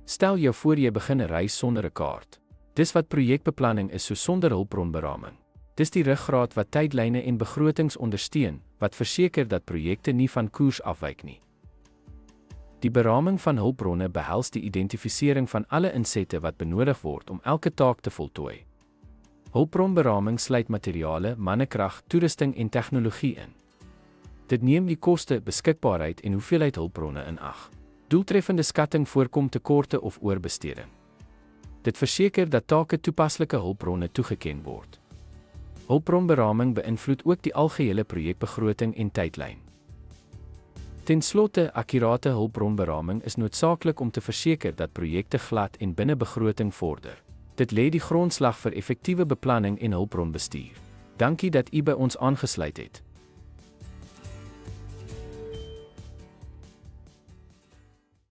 Stel jou voor jy begin 'n reis sonder 'n kaart. Dis wat projekbeplanning is, so sonder hulpbronberaming. Dis die ruggraat wat tydlyne en begrotings ondersteun, wat verseker dat projekte nie van koers afwyk nie. Die beraming van hulpbronne behels die identifisering van alle insette wat benodig word om elke taak te voltooi. Hulpbronberaming sluit materiale, mannekrag, toerusting en tegnologie in. Dit neem die koste, beskikbaarheid en hoeveelheid hulpbronne in ag. Doeltreffende skatting voorkom tekorte of oorbesteding. Dit verseker dat take toepaslike hulpbronne toegeken word. Hulpbronberaming beïnvloed ook die algehele projekbegroting en tydlyn. Ten slotte, akkurate hulpbronberaming is noodsaaklik om te verseker dat projekte glad en binne begroting vorder. Dit lê die grondslag vir effektiewe beplanning en hulpbronbestuur. Dankie dat u by ons aangesluit het.